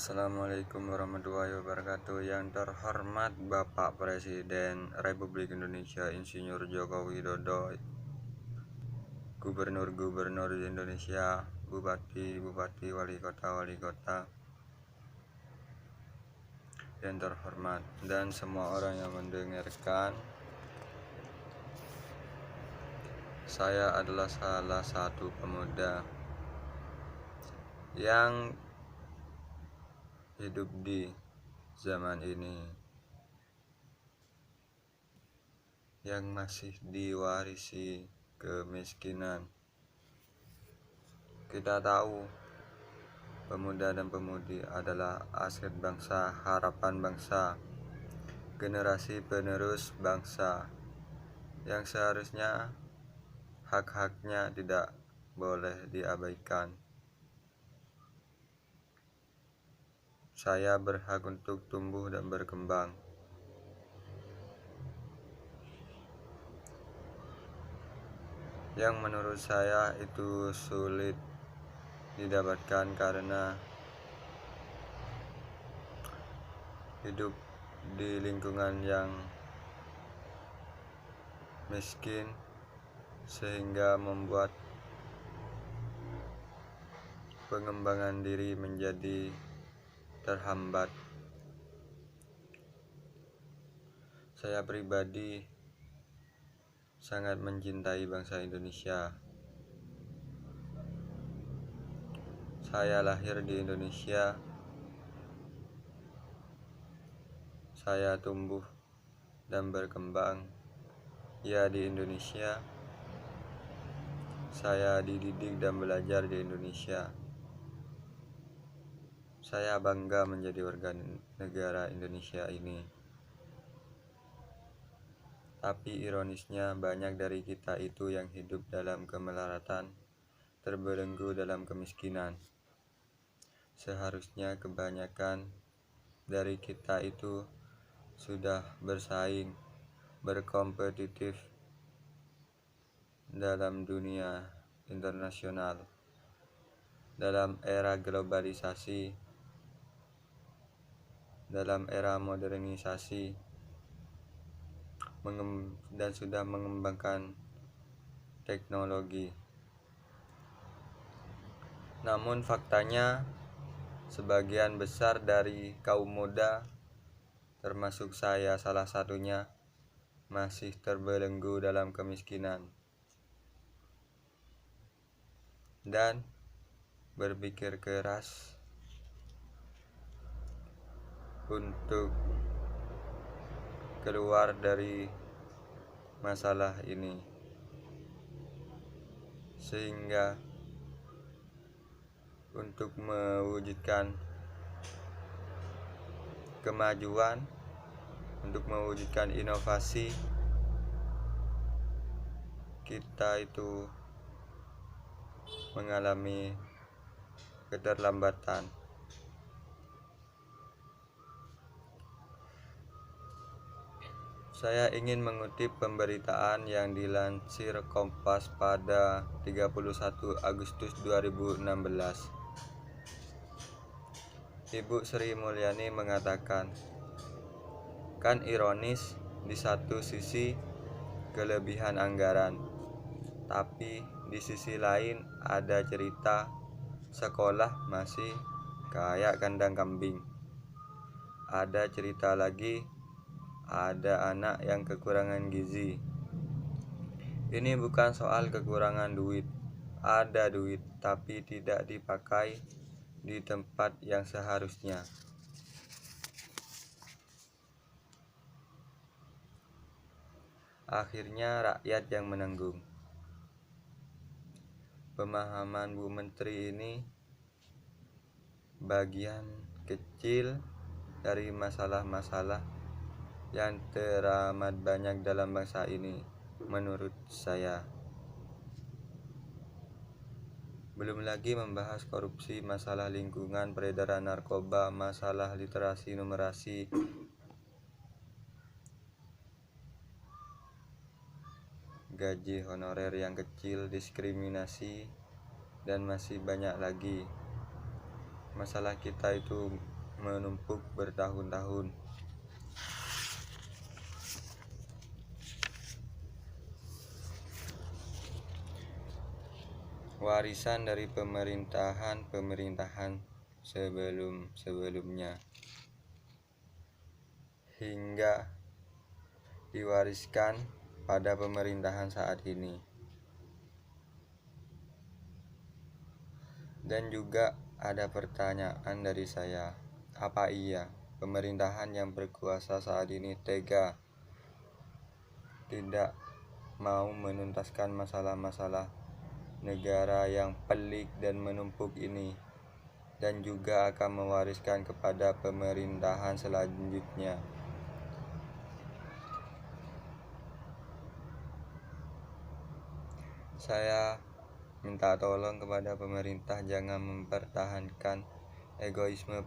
Assalamualaikum warahmatullahi wabarakatuh. Yang terhormat Bapak Presiden Republik Indonesia Insinyur Joko Widodo, Gubernur-Gubernur di Indonesia, Bupati-Bupati, Wali Kota yang terhormat, dan semua orang yang mendengarkan. Saya adalah salah satu pemuda yang hidup di zaman ini, yang masih diwarisi kemiskinan. Kita tahu pemuda dan pemudi adalah aset bangsa, harapan bangsa, generasi penerus bangsa, yang seharusnya hak-haknya tidak boleh diabaikan. Saya berhak untuk tumbuh dan berkembang. Yang menurut saya itu sulit didapatkan karena hidup di lingkungan yang miskin, sehingga membuat pengembangan diri menjadi terhambat. Saya pribadi sangat mencintai bangsa Indonesia. Saya lahir di Indonesia. Saya tumbuh dan berkembang ya di Indonesia. Saya dididik dan belajar di Indonesia. Saya bangga menjadi warga negara Indonesia ini. Tapi ironisnya, banyak dari kita itu yang hidup dalam kemelaratan, terbelenggu dalam kemiskinan. Seharusnya kebanyakan dari kita itu sudah bersaing, berkompetitif dalam dunia internasional, dalam era globalisasi, dalam era modernisasi, dan sudah mengembangkan teknologi. Namun faktanya, sebagian besar dari kaum muda, termasuk saya salah satunya, masih terbelenggu dalam kemiskinan dan berpikir keras untuk keluar dari masalah ini, sehingga untuk mewujudkan kemajuan, untuk mewujudkan inovasi, kita itu mengalami keterlambatan. Saya ingin mengutip pemberitaan yang dilansir Kompas pada 31 Agustus 2016. Ibu Sri Mulyani mengatakan, "Kan ironis, di satu sisi kelebihan anggaran, tapi di sisi lain ada cerita sekolah masih kayak kandang kambing. Ada cerita lagi, ada anak yang kekurangan gizi. Ini bukan soal kekurangan duit. Ada duit, tapi tidak dipakai di tempat yang seharusnya." Akhirnya rakyat yang menanggung. Pemahaman Bu Menteri ini bagian kecil dari masalah-masalah yang teramat banyak dalam bangsa ini, menurut saya. Belum lagi membahas korupsi, masalah lingkungan, peredaran narkoba, masalah literasi numerasi, gaji honorer yang kecil, diskriminasi, dan masih banyak lagi. masalah kita itu menumpuk bertahun-tahun. Warisan dari pemerintahan sebelumnya hingga diwariskan pada pemerintahan saat ini. Dan juga ada pertanyaan dari saya, apa iya pemerintahan yang berkuasa saat ini tega tidak mau menuntaskan masalah-masalah negara yang pelik dan menumpuk ini, dan juga akan mewariskan kepada pemerintahan selanjutnya? Saya minta tolong kepada pemerintah jangan mempertahankan egoisme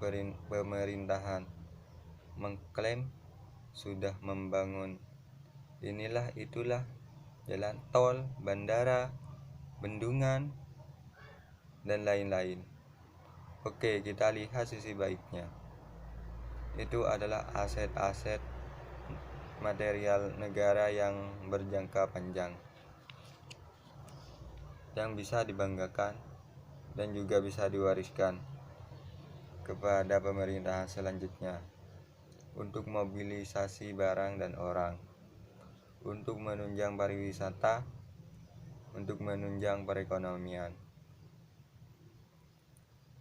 pemerintahan, mengklaim sudah membangun inilah itulah, jalan tol, bandara, bendungan, dan lain-lain. Oke, kita lihat sisi baiknya. Itu adalah aset-aset material negara yang berjangka panjang, yang bisa dibanggakan dan juga bisa diwariskan kepada pemerintahan selanjutnya untuk mobilisasi barang dan orang, untuk menunjang pariwisata, untuk menunjang perekonomian.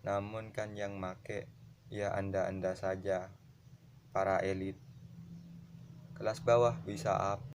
Namun kan yang make ya anda-anda saja, para elit. Kelas bawah bisa apa?